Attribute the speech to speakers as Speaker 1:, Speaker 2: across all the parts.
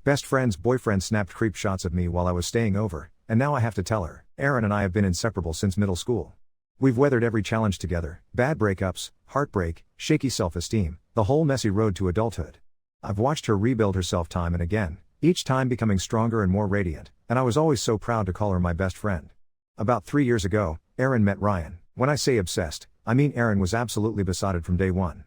Speaker 1: Best friend's boyfriend snapped creep shots of me while I was staying over, and now I have to tell her. Erin and I have been inseparable since middle school. We've weathered every challenge together, bad breakups, heartbreak, shaky self-esteem, the whole messy road to adulthood. I've watched her rebuild herself time and again, each time becoming stronger and more radiant, and I was always so proud to call her my best friend. About 3 years ago, Erin met Ryan. When I say obsessed, I mean Erin was absolutely besotted from day one.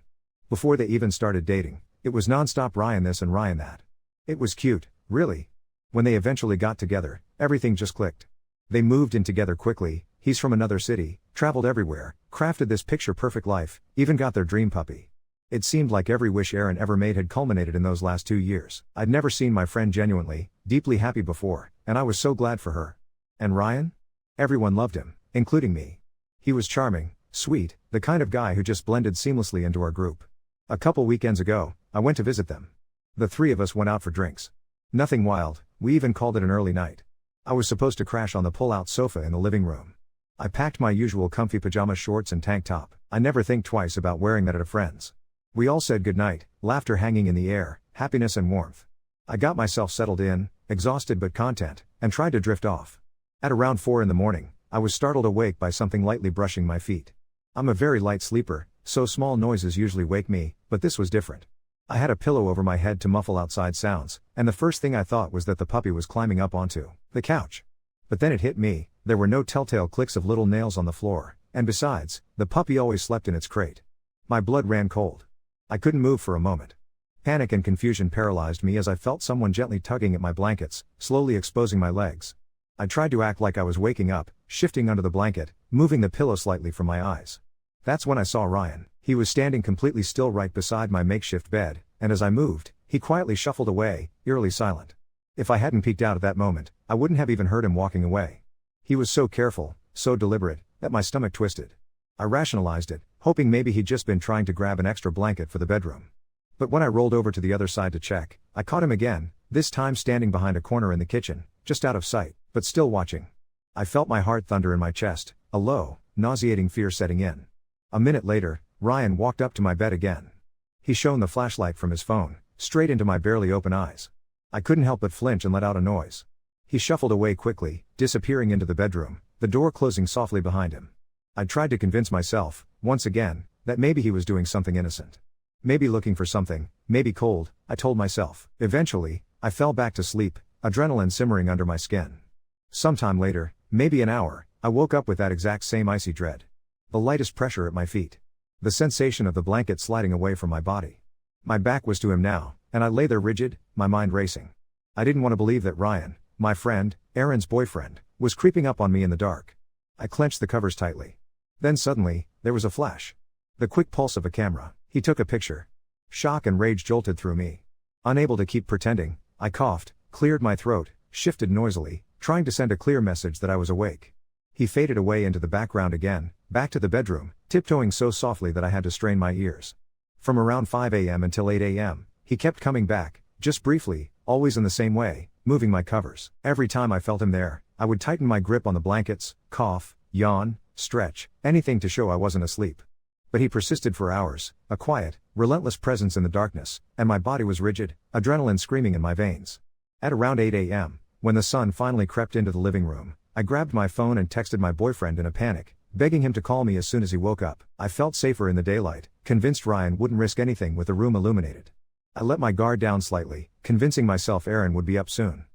Speaker 1: Before they even started dating, it was non-stop Ryan this and Ryan that. It was cute, really. When they eventually got together, everything just clicked. They moved in together quickly, he's from another city, traveled everywhere, crafted this picture-perfect life, even got their dream puppy. It seemed like every wish Erin ever made had culminated in those last 2 years. I'd never seen my friend genuinely, deeply happy before, and I was so glad for her. And Ryan? Everyone loved him, including me. He was charming, sweet, the kind of guy who just blended seamlessly into our group. A couple weekends ago, I went to visit them. The three of us went out for drinks. Nothing wild, we even called it an early night. I was supposed to crash on the pull-out sofa in the living room. I packed my usual comfy pajama shorts and tank top. I never think twice about wearing that at a friend's. We all said goodnight, laughter hanging in the air, happiness and warmth. I got myself settled in, exhausted but content, and tried to drift off. At around 4 in the morning, I was startled awake by something lightly brushing my feet. I'm a very light sleeper, so small noises usually wake me, but this was different. I had a pillow over my head to muffle outside sounds, and the first thing I thought was that the puppy was climbing up onto the couch. But then it hit me, there were no telltale clicks of little nails on the floor, and besides, the puppy always slept in its crate. My blood ran cold. I couldn't move for a moment. Panic and confusion paralyzed me as I felt someone gently tugging at my blankets, slowly exposing my legs. I tried to act like I was waking up, shifting under the blanket, moving the pillow slightly from my eyes. That's when I saw Ryan. He was standing completely still right beside my makeshift bed, and as I moved, he quietly shuffled away, eerily silent. If I hadn't peeked out at that moment, I wouldn't have even heard him walking away. He was so careful, so deliberate, that my stomach twisted. I rationalized it, hoping maybe he'd just been trying to grab an extra blanket for the bedroom. But when I rolled over to the other side to check, I caught him again, this time standing behind a corner in the kitchen, just out of sight, but still watching. I felt my heart thunder in my chest, a low, nauseating fear setting in. A minute later, Ryan walked up to my bed again. He shone the flashlight from his phone, straight into my barely open eyes. I couldn't help but flinch and let out a noise. He shuffled away quickly, disappearing into the bedroom, the door closing softly behind him. I tried to convince myself, once again, that maybe he was doing something innocent. Maybe looking for something, maybe cold, I told myself. Eventually, I fell back to sleep, adrenaline simmering under my skin. Sometime later, maybe an hour, I woke up with that exact same icy dread. The lightest pressure at my feet. The sensation of the blanket sliding away from my body. My back was to him now, and I lay there rigid, my mind racing. I didn't want to believe that Ryan, my friend, Erin's boyfriend, was creeping up on me in the dark. I clenched the covers tightly. Then suddenly, there was a flash. The quick pulse of a camera. He took a picture. Shock and rage jolted through me. Unable to keep pretending, I coughed, cleared my throat, shifted noisily, trying to send a clear message that I was awake. He faded away into the background again, back to the bedroom, tiptoeing so softly that I had to strain my ears. From around 5 a.m. until 8 a.m., he kept coming back, just briefly, always in the same way, moving my covers. Every time I felt him there, I would tighten my grip on the blankets, cough, yawn, stretch, anything to show I wasn't asleep. But he persisted for hours, a quiet, relentless presence in the darkness, and my body was rigid, adrenaline screaming in my veins. At around 8 a.m., when the sun finally crept into the living room, I grabbed my phone and texted my boyfriend in a panic, begging him to call me as soon as he woke up. I felt safer in the daylight, convinced Ryan wouldn't risk anything with the room illuminated. I let my guard down slightly, convincing myself Erin would be up soon.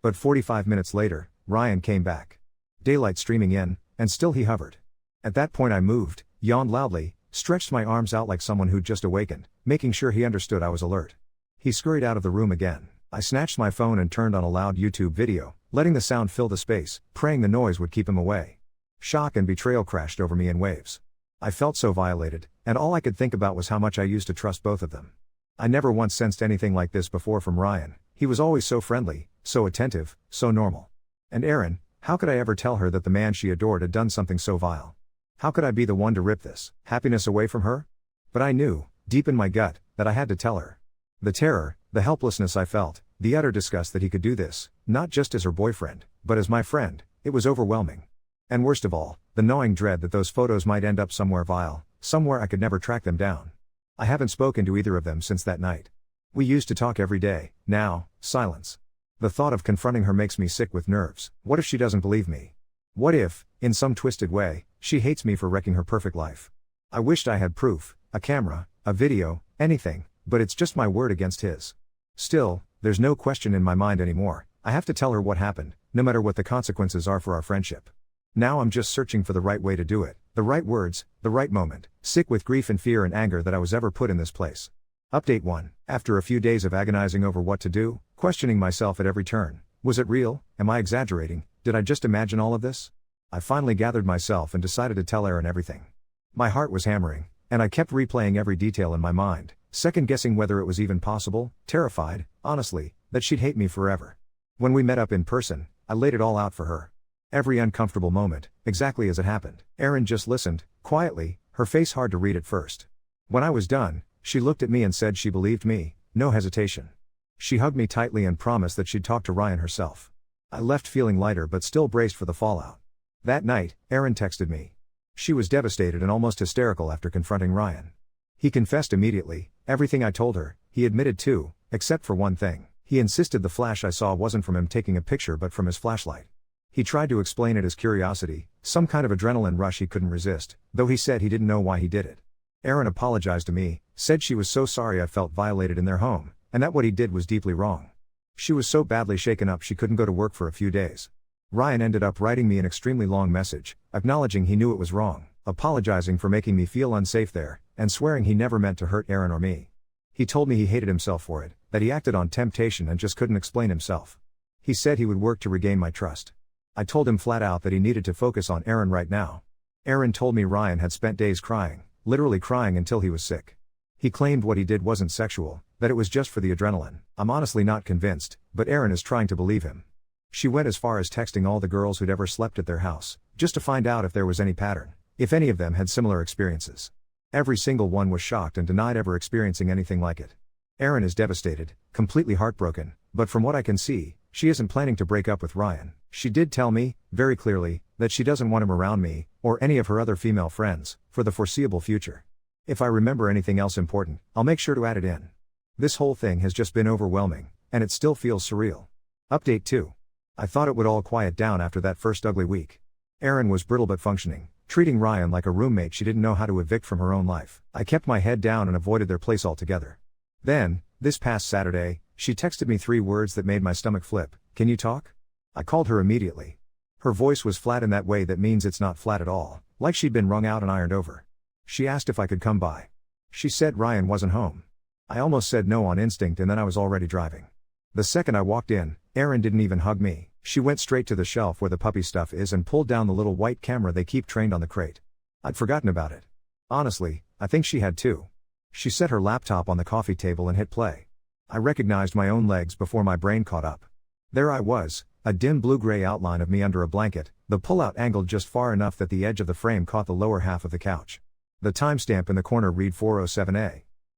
Speaker 1: But 45 minutes later, Ryan came back. Daylight streaming in, and still he hovered. At that point I moved, yawned loudly, stretched my arms out like someone who'd just awakened, making sure he understood I was alert. He scurried out of the room again. I snatched my phone and turned on a loud YouTube video, letting the sound fill the space, praying the noise would keep him away. Shock and betrayal crashed over me in waves. I felt so violated, and all I could think about was how much I used to trust both of them. I never once sensed anything like this before from Ryan. He was always so friendly, so attentive, so normal. And Erin, how could I ever tell her that the man she adored had done something so vile? How could I be the one to rip this happiness away from her? But I knew, deep in my gut, that I had to tell her. The terror, the helplessness I felt, the utter disgust that he could do this, not just as her boyfriend, but as my friend, it was overwhelming. And worst of all, the gnawing dread that those photos might end up somewhere vile, somewhere I could never track them down. I haven't spoken to either of them since that night. We used to talk every day, now, silence. The thought of confronting her makes me sick with nerves. What if she doesn't believe me? What if, in some twisted way, she hates me for wrecking her perfect life? I wished I had proof, a camera, a video, anything, but it's just my word against his. Still, there's no question in my mind anymore. I have to tell her what happened, no matter what the consequences are for our friendship. Now I'm just searching for the right way to do it, the right words, the right moment, sick with grief and fear and anger that I was ever put in this place. Update 1. After a few days of agonizing over what to do, questioning myself at every turn, was it real? Am I exaggerating? Did I just imagine all of this? I finally gathered myself and decided to tell Erin everything. My heart was hammering, and I kept replaying every detail in my mind, second-guessing whether it was even possible, terrified, honestly, that she'd hate me forever. When we met up in person, I laid it all out for her. Every uncomfortable moment, exactly as it happened. Erin just listened, quietly, her face hard to read at first. When I was done, she looked at me and said she believed me, no hesitation. She hugged me tightly and promised that she'd talk to Ryan herself. I left feeling lighter but still braced for the fallout. That night, Erin texted me. She was devastated and almost hysterical after confronting Ryan. He confessed immediately, everything I told her, he admitted to, except for one thing. He insisted the flash I saw wasn't from him taking a picture but from his flashlight. He tried to explain it as curiosity, some kind of adrenaline rush he couldn't resist, though he said he didn't know why he did it. Erin apologized to me, said she was so sorry I felt violated in their home, and that what he did was deeply wrong. She was so badly shaken up she couldn't go to work for a few days. Ryan ended up writing me an extremely long message, acknowledging he knew it was wrong, apologizing for making me feel unsafe there, and swearing he never meant to hurt Erin or me. He told me he hated himself for it, that he acted on temptation and just couldn't explain himself. He said he would work to regain my trust. I told him flat out that he needed to focus on Erin right now. Erin told me Ryan had spent days crying, literally crying until he was sick. He claimed what he did wasn't sexual, that it was just for the adrenaline. I'm honestly not convinced, but Erin is trying to believe him. She went as far as texting all the girls who'd ever slept at their house, just to find out if there was any pattern, if any of them had similar experiences. Every single one was shocked and denied ever experiencing anything like it. Erin is devastated, completely heartbroken, but from what I can see, she isn't planning to break up with Ryan. She did tell me, very clearly, that she doesn't want him around me, or any of her other female friends, for the foreseeable future. If I remember anything else important, I'll make sure to add it in. This whole thing has just been overwhelming, and it still feels surreal. Update 2. I thought it would all quiet down after that first ugly week. Erin was brittle but functioning, treating Ryan like a roommate she didn't know how to evict from her own life. I kept my head down and avoided their place altogether. Then, this past Saturday, she texted me 3 words that made my stomach flip. Can you talk? I called her immediately. Her voice was flat in that way that means it's not flat at all, like she'd been wrung out and ironed over. She asked if I could come by. She said Ryan wasn't home. I almost said no on instinct and then I was already driving. The second I walked in, Erin didn't even hug me. She went straight to the shelf where the puppy stuff is and pulled down the little white camera they keep trained on the crate. I'd forgotten about it. Honestly, I think she had too. She set her laptop on the coffee table and hit play. I recognized my own legs before my brain caught up. There I was, a dim blue-gray outline of me under a blanket, the pull-out angled just far enough that the edge of the frame caught the lower half of the couch. The timestamp in the corner read 4:07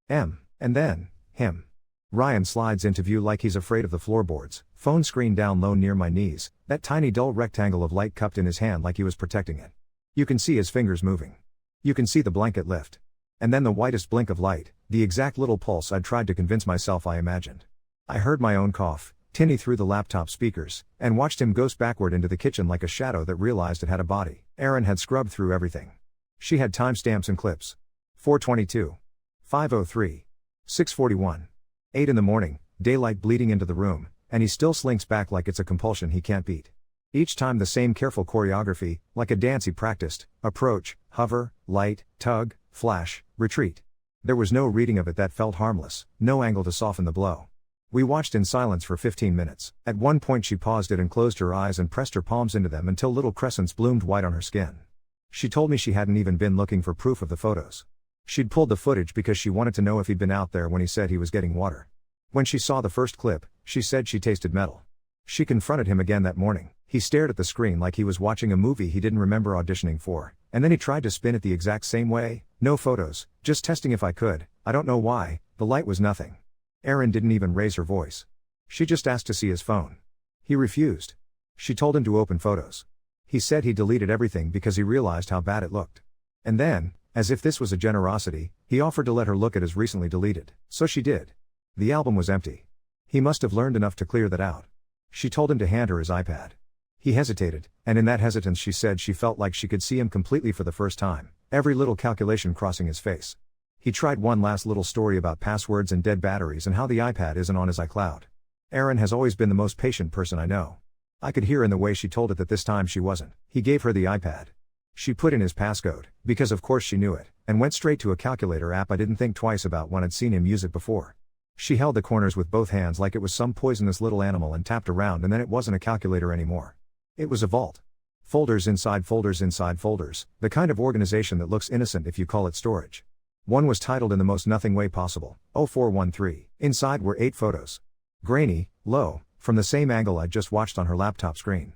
Speaker 1: a.m. And then, him. Ryan slides into view like he's afraid of the floorboards, phone screen down low near my knees, that tiny dull rectangle of light cupped in his hand like he was protecting it. You can see his fingers moving. You can see the blanket lift. And then the whitest blink of light, the exact little pulse I'd tried to convince myself I imagined. I heard my own cough, tinny through the laptop speakers, and watched him ghost backward into the kitchen like a shadow that realized it had a body. Erin had scrubbed through everything. She had timestamps and clips. 4:22. 5:03. 6:41. 8 in the morning, daylight bleeding into the room, and he still slinks back like it's a compulsion he can't beat. Each time the same careful choreography, like a dance he practiced: approach, hover, light, tug, flash, retreat. There was no reading of it that felt harmless, no angle to soften the blow. We watched in silence for 15 minutes. At one point she paused it and closed her eyes and pressed her palms into them until little crescents bloomed white on her skin. She told me she hadn't even been looking for proof of the photos. She'd pulled the footage because she wanted to know if he'd been out there when he said he was getting water. When she saw the first clip, she said she tasted metal. She confronted him again that morning. He stared at the screen like he was watching a movie he didn't remember auditioning for, and then he tried to spin it the exact same way. No photos, just testing if I could. I don't know why, the light was nothing. Erin didn't even raise her voice. She just asked to see his phone. He refused. She told him to open photos. He said he deleted everything because he realized how bad it looked. And then, as if this was a generosity, he offered to let her look at his recently deleted. So she did. The album was empty. He must have learned enough to clear that out. She told him to hand her his iPad. He hesitated, and in that hesitance she said she felt like she could see him completely for the first time, every little calculation crossing his face. He tried one last little story about passwords and dead batteries and how the iPad isn't on his iCloud. Erin has always been the most patient person I know. I could hear in the way she told it that this time she wasn't. He gave her the iPad. She put in his passcode, because of course she knew it, and went straight to a calculator app I didn't think twice about when I'd seen him use it before. She held the corners with both hands like it was some poisonous little animal and tapped around, and then it wasn't a calculator anymore. It was a vault. Folders inside folders inside folders, the kind of organization that looks innocent if you call it storage. One was titled in the most nothing way possible, 0413. Inside were 8 photos. Grainy, low, from the same angle I'd just watched on her laptop screen.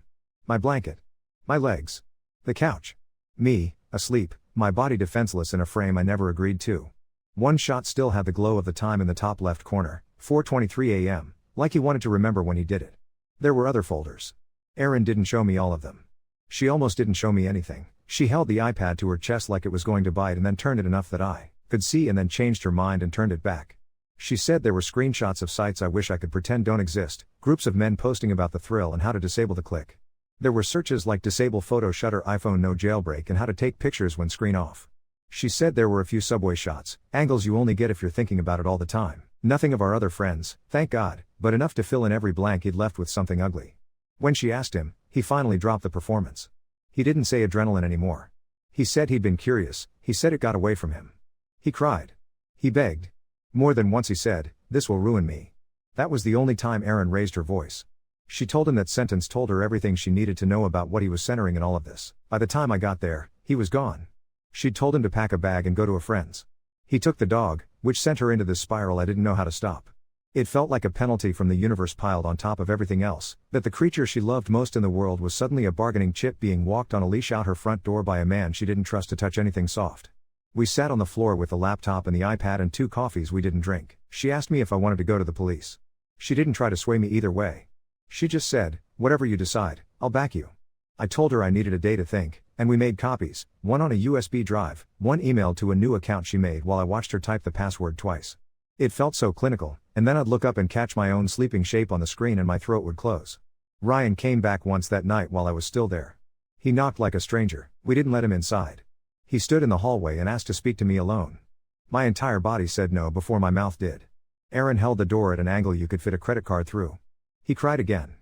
Speaker 1: My blanket. My legs. The couch. Me, asleep, my body defenseless in a frame I never agreed to. One shot still had the glow of the time in the top left corner, 4:23 a.m., like he wanted to remember when he did it. There were other folders. Erin didn't show me all of them. She almost didn't show me anything. She held the iPad to her chest like it was going to bite and then turned it enough that I could see, and then changed her mind and turned it back. She said there were screenshots of sites I wish I could pretend don't exist, groups of men posting about the thrill and how to disable the click. There were searches like disable photo shutter, iPhone no jailbreak, and how to take pictures when screen off. She said there were a few subway shots, angles you only get if you're thinking about it all the time. Nothing of our other friends, thank God, but enough to fill in every blank he'd left with something ugly. When she asked him, he finally dropped the performance. He didn't say adrenaline anymore. He said he'd been curious, he said it got away from him. He cried. He begged. More than once he said, "This will ruin me." That was the only time Erin raised her voice. She told him that sentence told her everything she needed to know about what he was centering in all of this. By the time I got there, he was gone. She'd told him to pack a bag and go to a friend's. He took the dog, which sent her into this spiral I didn't know how to stop. It felt like a penalty from the universe piled on top of everything else, that the creature she loved most in the world was suddenly a bargaining chip being walked on a leash out her front door by a man she didn't trust to touch anything soft. We sat on the floor with the laptop and the iPad and 2 coffees we didn't drink. She asked me if I wanted to go to the police. She didn't try to sway me either way. She just said, "Whatever you decide, I'll back you." I told her I needed a day to think, and we made copies, one on a USB drive, one emailed to a new account she made while I watched her type the password twice. It felt so clinical, and then I'd look up and catch my own sleeping shape on the screen and my throat would close. Ryan came back once that night while I was still there. He knocked like a stranger. We didn't let him inside. He stood in the hallway and asked to speak to me alone. My entire body said no before my mouth did. Erin held the door at an angle you could fit a credit card through. He cried again.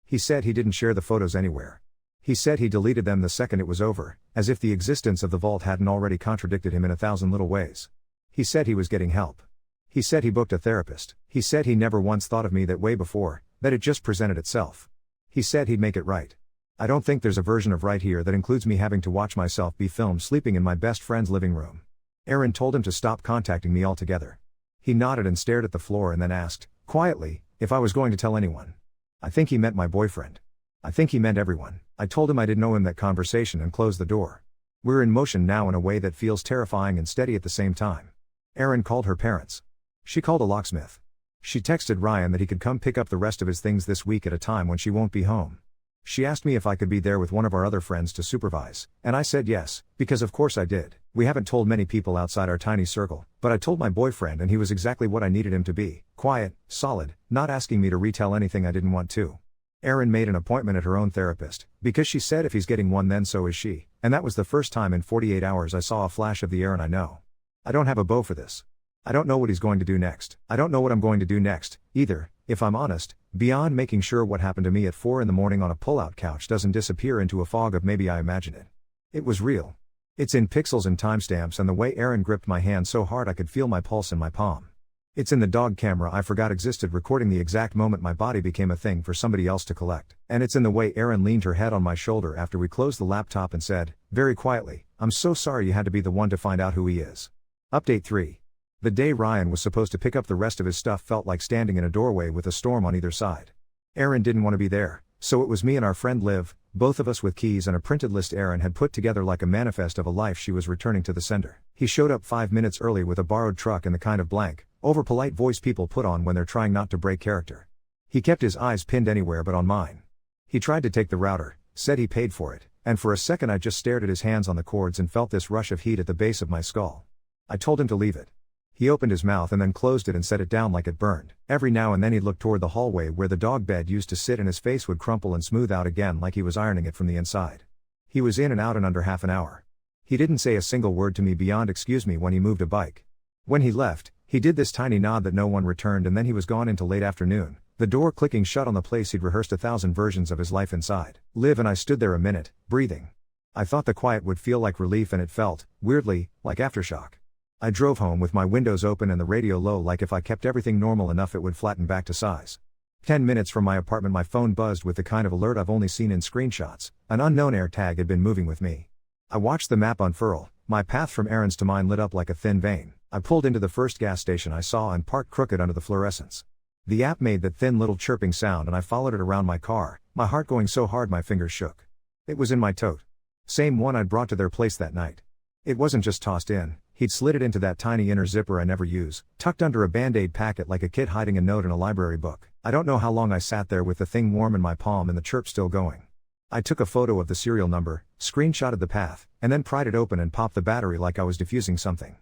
Speaker 1: He said he didn't share the photos anywhere. He said he deleted them the second it was over, as if the existence of the vault hadn't already contradicted him in 1,000 little ways. He said he was getting help. He said he booked a therapist. He said he never once thought of me that way before, that it just presented itself. He said he'd make it right. I don't think there's a version of right here that includes me having to watch myself be filmed sleeping in my best friend's living room. Erin told him to stop contacting me altogether. He nodded and stared at the floor and then asked, quietly, if I was going to tell anyone. I think he meant my boyfriend. I think he meant everyone. I told him I didn't owe him that conversation and closed the door. We're in motion now in a way that feels terrifying and steady at the same time. Erin called her parents. She called a locksmith. She texted Ryan that he could come pick up the rest of his things this week at a time when she won't be home. She asked me if I could be there with one of our other friends to supervise, and I said yes, because of course I did. We haven't told many people outside our tiny circle, but I told my boyfriend and he was exactly what I needed him to be, quiet, solid, not asking me to retell anything I didn't want to. Erin made an appointment at her own therapist, because she said if he's getting one then so is she, and that was the first time in 48 hours I saw a flash of the Erin I know. I don't have a bow for this. I don't know what he's going to do next. I don't know what I'm going to do next, either, if I'm honest, beyond making sure what happened to me at 4 a.m. on a pull-out couch doesn't disappear into a fog of maybe I imagine it. It was real. It's in pixels and timestamps and the way Erin gripped my hand so hard I could feel my pulse in my palm. It's in the dog camera I forgot existed recording the exact moment my body became a thing for somebody else to collect. And it's in the way Erin leaned her head on my shoulder after we closed the laptop and said, very quietly, "I'm so sorry you had to be the one to find out who he is." Update 3. The day Ryan was supposed to pick up the rest of his stuff felt like standing in a doorway with a storm on either side. Erin didn't want to be there, so it was me and our friend Liv, both of us with keys and a printed list Erin had put together like a manifest of a life she was returning to the sender. He showed up 5 minutes early with a borrowed truck and the kind of blank, over-polite voice people put on when they're trying not to break character. He kept his eyes pinned anywhere but on mine. He tried to take the router, said he paid for it, and for a second I just stared at his hands on the cords and felt this rush of heat at the base of my skull. I told him to leave it. He opened his mouth and then closed it and set it down like it burned. Every now and then he'd look toward the hallway where the dog bed used to sit and his face would crumple and smooth out again like he was ironing it from the inside. He was in and out in under half an hour. He didn't say a single word to me beyond "excuse me" when he moved a bike. When he left, he did this tiny nod that no one returned, and then he was gone into late afternoon, the door clicking shut on the place he'd rehearsed 1,000 versions of his life inside. Liv and I stood there a minute, breathing. I thought the quiet would feel like relief, and it felt, weirdly, like aftershock. I drove home with my windows open and the radio low, like if I kept everything normal enough it would flatten back to size. 10 minutes from my apartment my phone buzzed with the kind of alert I've only seen in screenshots. An unknown AirTag had been moving with me. I watched the map unfurl, my path from Aaron's to mine lit up like a thin vein. I pulled into the first gas station I saw and parked crooked under the fluorescents. The app made that thin little chirping sound and I followed it around my car, my heart going so hard my fingers shook. It was in my tote. Same one I'd brought to their place that night. It wasn't just tossed in, he'd slid it into that tiny inner zipper I never use, tucked under a Band-Aid packet like a kid hiding a note in a library book. I don't know how long I sat there with the thing warm in my palm and the chirp still going. I took a photo of the serial number, screenshotted the path, and then pried it open and popped the battery like I was diffusing something.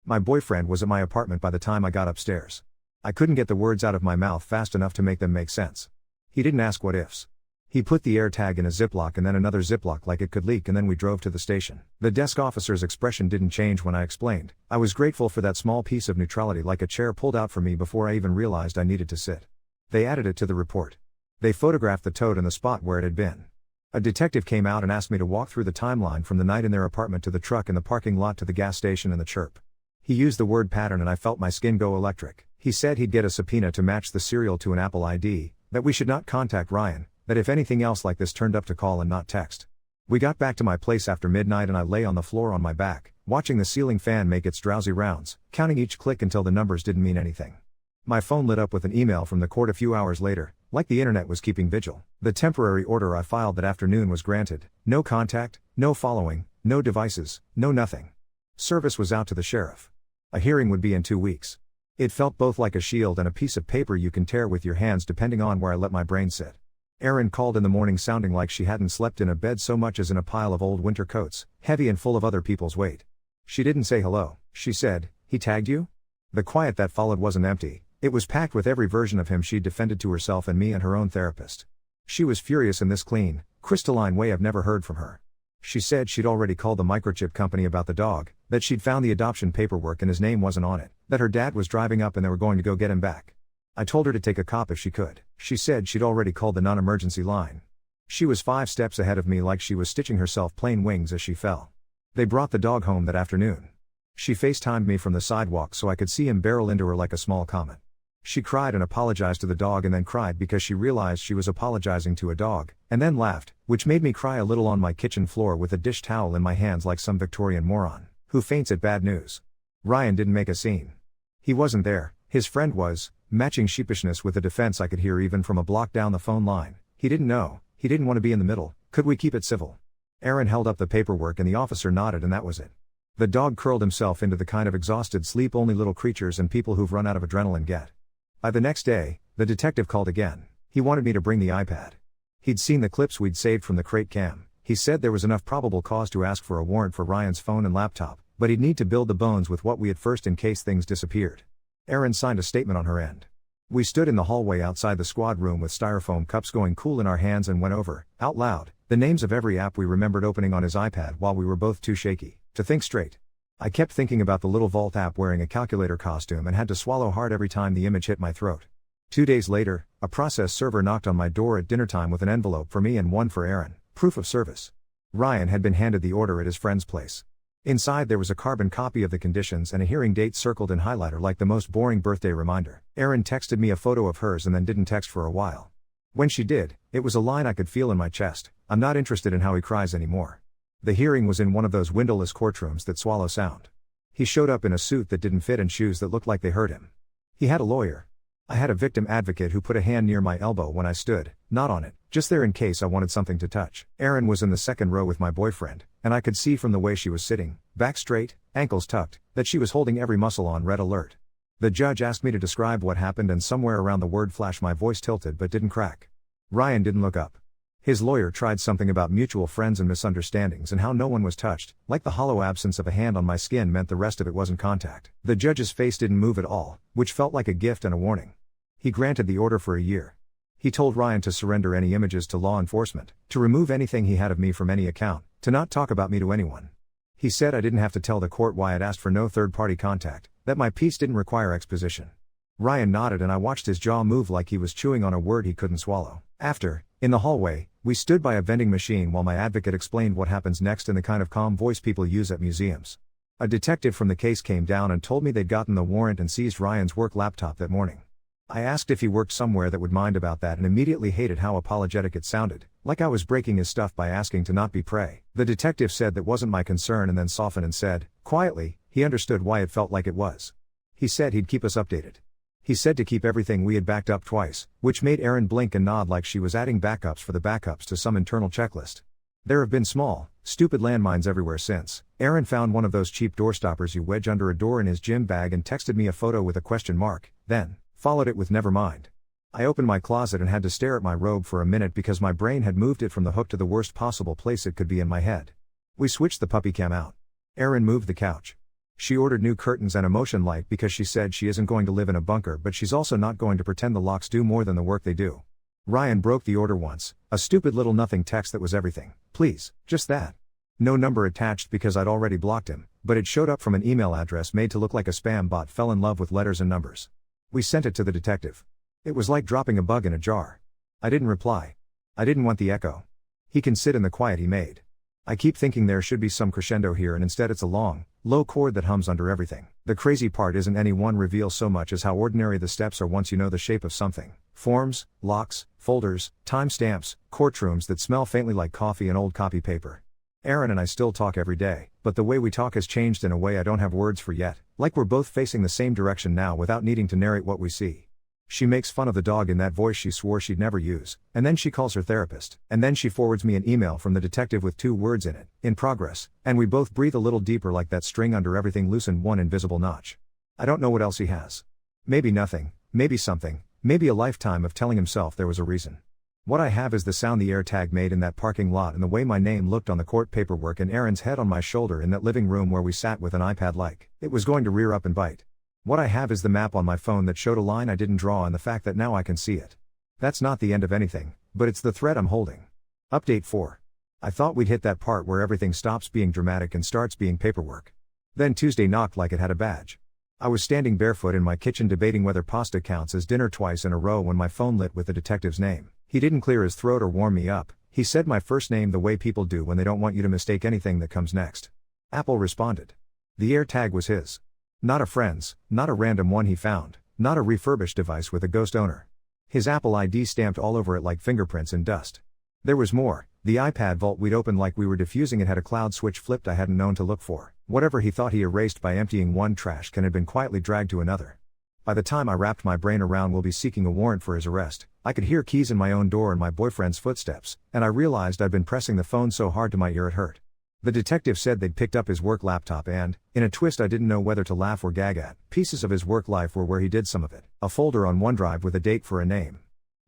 Speaker 1: My boyfriend was at my apartment by the time I got upstairs. I couldn't get the words out of my mouth fast enough to make them make sense. He didn't ask what ifs. He put the AirTag in a Ziploc and then another Ziploc like it could leak, and then we drove to the station. The desk officer's expression didn't change when I explained. I was grateful for that small piece of neutrality, like a chair pulled out for me before I even realized I needed to sit. They added it to the report. They photographed the tote and the spot where it had been. A detective came out and asked me to walk through the timeline from the night in their apartment to the truck in the parking lot to the gas station and the chirp. He used the word pattern and I felt my skin go electric. He said he'd get a subpoena to match the serial to an Apple ID, that we should not contact Ryan, that if anything else like this turned up to call and not text. We got back to my place after midnight and I lay on the floor on my back, watching the ceiling fan make its drowsy rounds, counting each click until the numbers didn't mean anything. My phone lit up with an email from the court a few hours later, like the internet was keeping vigil. The temporary order I filed that afternoon was granted. No contact, no following, no devices, no nothing. Service was out to the sheriff. A hearing would be in 2 weeks. It felt both like a shield and a piece of paper you can tear with your hands depending on where I let my brain sit. Erin called in the morning sounding like she hadn't slept in a bed so much as in a pile of old winter coats, heavy and full of other people's weight. She didn't say hello. She said, "He tagged you?" The quiet that followed wasn't empty. It was packed with every version of him she'd defended to herself and me and her own therapist. She was furious in this clean, crystalline way I've never heard from her. She said she'd already called the microchip company about the dog, that she'd found the adoption paperwork and his name wasn't on it, that her dad was driving up and they were going to go get him back. I told her to take a cop if she could. She said she'd already called the non-emergency line. She was 5 steps ahead of me, like she was stitching herself plain wings as she fell. They brought the dog home that afternoon. She FaceTimed me from the sidewalk so I could see him barrel into her like a small comet. She cried and apologized to the dog and then cried because she realized she was apologizing to a dog, and then laughed, which made me cry a little on my kitchen floor with a dish towel in my hands like some Victorian moron who faints at bad news. Ryan didn't make a scene. He wasn't there, his friend was, matching sheepishness with a defense I could hear even from a block down the phone line. He didn't know, he didn't want to be in the middle. Could we keep it civil? Erin held up the paperwork and the officer nodded and that was it. The dog curled himself into the kind of exhausted sleep only little creatures and people who've run out of adrenaline get. By the next day, the detective called again. He wanted me to bring the iPad. He'd seen the clips we'd saved from the crate cam. He said there was enough probable cause to ask for a warrant for Ryan's phone and laptop, but he'd need to build the bones with what we had first in case things disappeared. Erin signed a statement on her end. We stood in the hallway outside the squad room with styrofoam cups going cool in our hands and went over, out loud, the names of every app we remembered opening on his iPad while we were both too shaky to think straight. I kept thinking about the little Vault app wearing a calculator costume and had to swallow hard every time the image hit my throat. 2 days later, a process server knocked on my door at dinnertime with an envelope for me and one for Erin, proof of service. Ryan had been handed the order at his friend's place. Inside there was a carbon copy of the conditions and a hearing date circled in highlighter like the most boring birthday reminder. Erin texted me a photo of hers and then didn't text for a while. When she did, it was a line I could feel in my chest: "I'm not interested in how he cries anymore." The hearing was in one of those windowless courtrooms that swallow sound. He showed up in a suit that didn't fit and shoes that looked like they hurt him. He had a lawyer. I had a victim advocate who put a hand near my elbow when I stood, not on it, just there in case I wanted something to touch. Erin was in the second row with my boyfriend, and I could see from the way she was sitting, back straight, ankles tucked, that she was holding every muscle on red alert. The judge asked me to describe what happened and somewhere around the word flash my voice tilted but didn't crack. Ryan didn't look up. His lawyer tried something about mutual friends and misunderstandings and how no one was touched, like the hollow absence of a hand on my skin meant the rest of it wasn't contact. The judge's face didn't move at all, which felt like a gift and a warning. He granted the order for a year. He told Ryan to surrender any images to law enforcement, to remove anything he had of me from any account, to not talk about me to anyone. He said I didn't have to tell the court why I'd asked for no third-party contact, that my piece didn't require exposition. Ryan nodded and I watched his jaw move like he was chewing on a word he couldn't swallow. After, in the hallway, we stood by a vending machine while my advocate explained what happens next in the kind of calm voice people use at museums. A detective from the case came down and told me they'd gotten the warrant and seized Ryan's work laptop that morning. I asked if he worked somewhere that would mind about that and immediately hated how apologetic it sounded, like I was breaking his stuff by asking to not be prey. The detective said that wasn't my concern and then softened and said, quietly, he understood why it felt like it was. He said he'd keep us updated. He said to keep everything we had backed up twice, which made Erin blink and nod like she was adding backups for the backups to some internal checklist. There have been small, stupid landmines everywhere since. Erin found one of those cheap door stoppers you wedge under a door in his gym bag and texted me a photo with a question mark, then followed it with never mind. I opened my closet and had to stare at my robe for a minute because my brain had moved it from the hook to the worst possible place it could be in my head. We switched the puppy cam out. Erin moved the couch. She ordered new curtains and a motion light because she said she isn't going to live in a bunker, but she's also not going to pretend the locks do more than the work they do. Ryan broke the order once, a stupid little nothing text that was everything. Please, just that. No number attached because I'd already blocked him, but it showed up from an email address made to look like a spam bot fell in love with letters and numbers. We sent it to the detective. It was like dropping a bug in a jar. I didn't reply. I didn't want the echo. He can sit in the quiet he made. I keep thinking there should be some crescendo here and instead it's a long, low chord that hums under everything. The crazy part isn't any one reveal so much as how ordinary the steps are once you know the shape of something. Forms, locks, folders, timestamps, courtrooms that smell faintly like coffee and old copy paper. Erin and I still talk every day, but the way we talk has changed in a way I don't have words for yet, like we're both facing the same direction now without needing to narrate what we see. She makes fun of the dog in that voice she swore she'd never use, and then she calls her therapist, and then she forwards me an email from the detective with 2 words in it, in progress, and we both breathe a little deeper like that string under everything loosened one invisible notch. I don't know what else he has. Maybe nothing, maybe something, maybe a lifetime of telling himself there was a reason. What I have is the sound the AirTag made in that parking lot and the way my name looked on the court paperwork and Erin's head on my shoulder in that living room where we sat with an iPad like it was going to rear up and bite. What I have is the map on my phone that showed a line I didn't draw and the fact that now I can see it. That's not the end of anything, but it's the thread I'm holding. Update 4. I thought we'd hit that part where everything stops being dramatic and starts being paperwork. Then Tuesday knocked like it had a badge. I was standing barefoot in my kitchen debating whether pasta counts as dinner twice in a row when my phone lit with the detective's name. He didn't clear his throat or warm me up. He said my first name the way people do when they don't want you to mistake anything that comes next. Apple responded. The AirTag was his. Not a friend's, not a random one he found, not a refurbished device with a ghost owner. His Apple ID stamped all over it like fingerprints in dust. There was more. The iPad vault we'd opened like we were defusing it had a cloud switch flipped I hadn't known to look for. Whatever he thought he erased by emptying one trash can had been quietly dragged to another. By the time I wrapped my brain around we'll be seeking a warrant for his arrest, I could hear keys in my own door and my boyfriend's footsteps, and I realized I'd been pressing the phone so hard to my ear it hurt. The detective said they'd picked up his work laptop and, in a twist I didn't know whether to laugh or gag at, pieces of his work life were where he did some of it. A folder on OneDrive with a date for a name.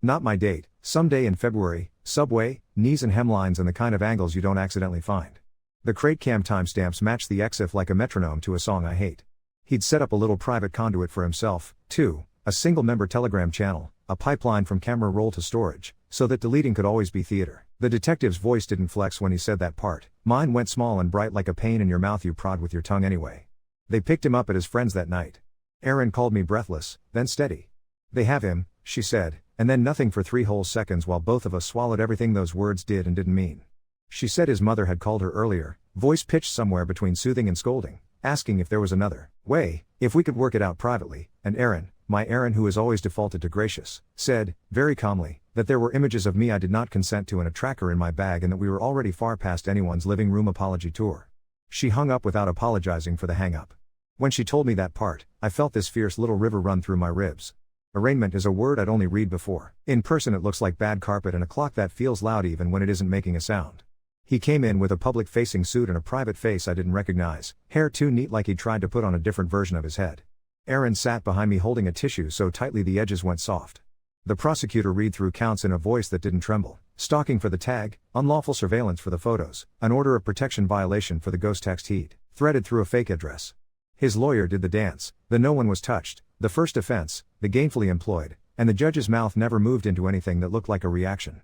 Speaker 1: Not my date, someday in February, subway, knees and hemlines and the kind of angles you don't accidentally find. The crate cam timestamps matched the EXIF like a metronome to a song I hate. He'd set up a little private conduit for himself, too, a single-member Telegram channel, a pipeline from camera roll to storage, so that deleting could always be theater. The detective's voice didn't flex when he said that part. Mine went small and bright like a pain in your mouth you prod with your tongue anyway. They picked him up at his friend's that night. Erin called me breathless, then steady. They have him, she said, and then nothing for 3 whole seconds while both of us swallowed everything those words did and didn't mean. She said his mother had called her earlier, voice pitched somewhere between soothing and scolding, asking if there was another way, if we could work it out privately, and Erin, my Erin who has always defaulted to gracious, said, very calmly, that there were images of me I did not consent to and a tracker in my bag and that we were already far past anyone's living room apology tour. She hung up without apologizing for the hang-up. When she told me that part, I felt this fierce little river run through my ribs. Arraignment is a word I'd only read before. In person it looks like bad carpet and a clock that feels loud even when it isn't making a sound. He came in with a public-facing suit and a private face I didn't recognize, hair too neat like he'd tried to put on a different version of his head. Erin sat behind me holding a tissue so tightly the edges went soft. The prosecutor read through counts in a voice that didn't tremble. Stalking for the tag, unlawful surveillance for the photos, an order of protection violation for the ghost text he'd threaded through a fake address. His lawyer did the dance, the no one was touched, the first offense, the gainfully employed, and the judge's mouth never moved into anything that looked like a reaction.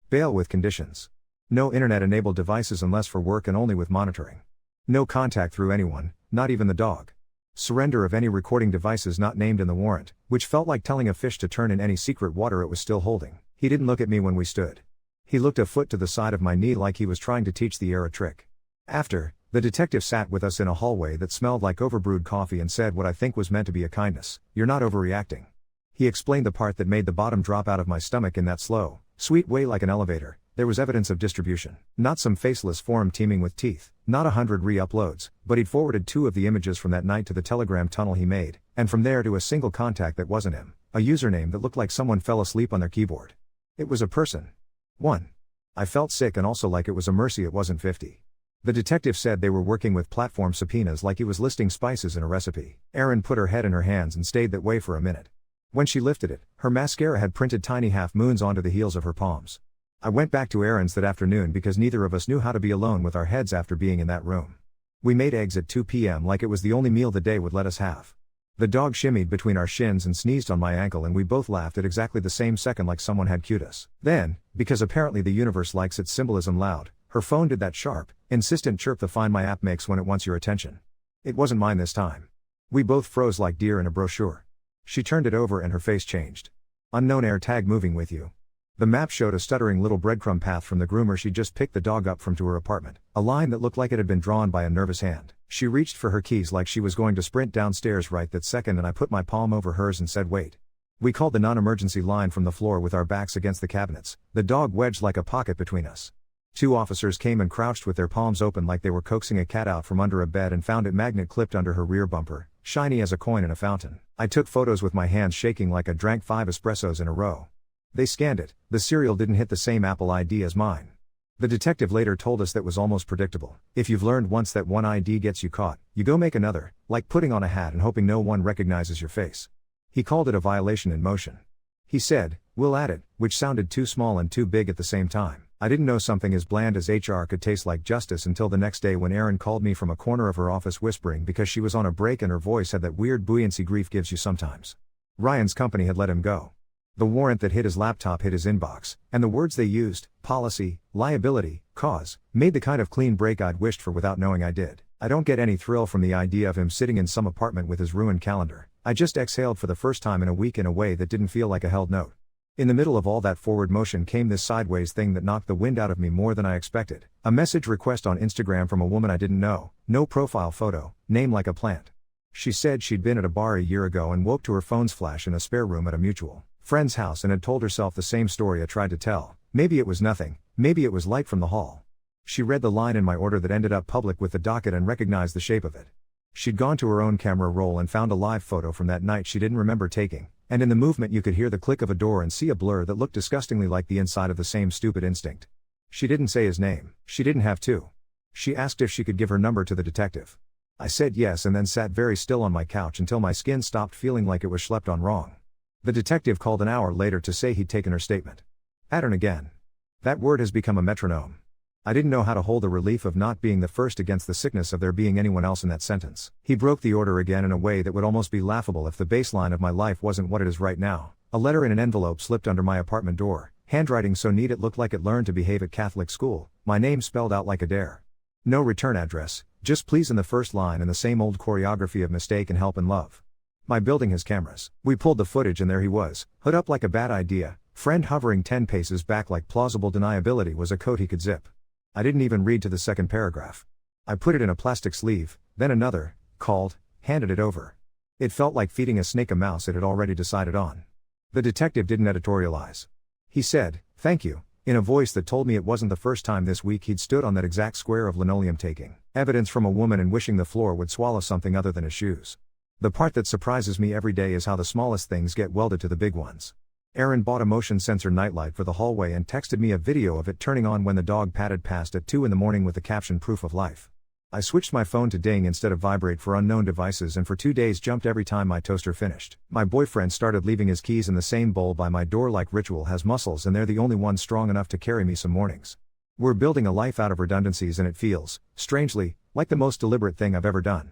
Speaker 1: Bail with conditions. No internet-enabled devices unless for work and only with monitoring. No contact through anyone, not even the dog. Surrender of any recording devices not named in the warrant, which felt like telling a fish to turn in any secret water it was still holding. He didn't look at me when we stood. He looked a foot to the side of my knee like he was trying to teach the air a trick. After, the detective sat with us in a hallway that smelled like overbrewed coffee and said what I think was meant to be a kindness: "You're not overreacting." He explained the part that made the bottom drop out of my stomach in that slow, sweet way like an elevator. There was evidence of distribution. Not some faceless form teeming with teeth, not 100 re-uploads, but he'd forwarded 2 of the images from that night to the Telegram tunnel he made, and from there to a single contact that wasn't him, a username that looked like someone fell asleep on their keyboard. It was a person. 1. I felt sick and also like it was a mercy it wasn't 50. The detective said they were working with platform subpoenas like he was listing spices in a recipe. Erin put her head in her hands and stayed that way for a minute. When she lifted it, her mascara had printed tiny half-moons onto the heels of her palms. I went back to Erin's that afternoon because neither of us knew how to be alone with our heads after being in that room. We made eggs at 2 p.m. like it was the only meal the day would let us have. The dog shimmied between our shins and sneezed on my ankle and we both laughed at exactly the same second like someone had cued us. Then, because apparently the universe likes its symbolism loud, her phone did that sharp, insistent chirp the Find My app makes when it wants your attention. It wasn't mine this time. We both froze like deer in a brochure. She turned it over and her face changed. Unknown air tag moving with you. The map showed a stuttering little breadcrumb path from the groomer she'd just picked the dog up from to her apartment, a line that looked like it had been drawn by a nervous hand. She reached for her keys like she was going to sprint downstairs right that second and I put my palm over hers and said wait. We called the non-emergency line from the floor with our backs against the cabinets, the dog wedged like a pocket between us. 2 officers came and crouched with their palms open like they were coaxing a cat out from under a bed and found it magnet clipped under her rear bumper, shiny as a coin in a fountain. I took photos with my hands shaking like I drank 5 espressos in a row. They scanned it, the serial didn't hit the same Apple ID as mine. The detective later told us that was almost predictable. If you've learned once that one ID gets you caught, you go make another, like putting on a hat and hoping no one recognizes your face. He called it a violation in motion. He said, "We'll add it," which sounded too small and too big at the same time. I didn't know something as bland as HR could taste like justice until the next day when Erin called me from a corner of her office whispering because she was on a break and her voice had that weird buoyancy grief gives you sometimes. Ryan's company had let him go. The warrant that hit his laptop hit his inbox, and the words they used, policy, liability, cause, made the kind of clean break I'd wished for without knowing I did. I don't get any thrill from the idea of him sitting in some apartment with his ruined calendar. I just exhaled for the first time in a week in a way that didn't feel like a held note. In the middle of all that forward motion came this sideways thing that knocked the wind out of me more than I expected. A message request on Instagram from a woman I didn't know, no profile photo, name like a plant. She said she'd been at a bar a year ago and woke to her phone's flash in a spare room at a mutual friend's house and had told herself the same story I tried to tell. Maybe it was nothing, maybe it was light from the hall. She read the line in my order that ended up public with the docket and recognized the shape of it. She'd gone to her own camera roll and found a live photo from that night she didn't remember taking, and in the movement you could hear the click of a door and see a blur that looked disgustingly like the inside of the same stupid instinct. She didn't say his name, she didn't have to. She asked if she could give her number to the detective. I said yes and then sat very still on my couch until my skin stopped feeling like it was schlepped on wrong. The detective called an hour later to say he'd taken her statement. Pattern again. That word has become a metronome. I didn't know how to hold the relief of not being the first against the sickness of there being anyone else in that sentence. He broke the order again in a way that would almost be laughable if the baseline of my life wasn't what it is right now. A letter in an envelope slipped under my apartment door, handwriting so neat it looked like it learned to behave at Catholic school, my name spelled out like a dare. No return address, just please in the first line and the same old choreography of mistake and help and love. My building has cameras. We pulled the footage and there he was, hood up like a bad idea, friend hovering 10 paces back like plausible deniability was a coat he could zip. I didn't even read to the second paragraph. I put it in a plastic sleeve, then another, called, handed it over. It felt like feeding a snake a mouse it had already decided on. The detective didn't editorialize. He said, "Thank you," in a voice that told me it wasn't the first time this week he'd stood on that exact square of linoleum taking evidence from a woman and wishing the floor would swallow something other than his shoes. The part that surprises me every day is how the smallest things get welded to the big ones. Erin bought a motion sensor nightlight for the hallway and texted me a video of it turning on when the dog padded past at 2 in the morning with the caption "Proof of Life." I switched my phone to ding instead of vibrate for unknown devices and for 2 days jumped every time my toaster finished. My boyfriend started leaving his keys in the same bowl by my door like ritual has muscles and they're the only ones strong enough to carry me some mornings. We're building a life out of redundancies and it feels, strangely, like the most deliberate thing I've ever done.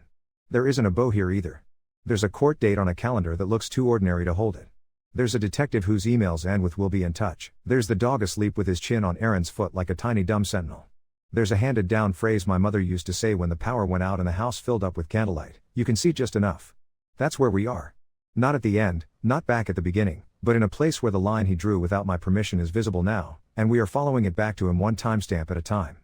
Speaker 1: There isn't a beau here either. There's a court date on a calendar that looks too ordinary to hold it. There's a detective whose emails end with "will be in touch." There's the dog asleep with his chin on Aaron's foot like a tiny dumb sentinel. There's a handed down phrase my mother used to say when the power went out and the house filled up with candlelight: "You can see just enough." That's where we are. Not at the end, not back at the beginning, but in a place where the line he drew without my permission is visible now, and we are following it back to him one timestamp at a time.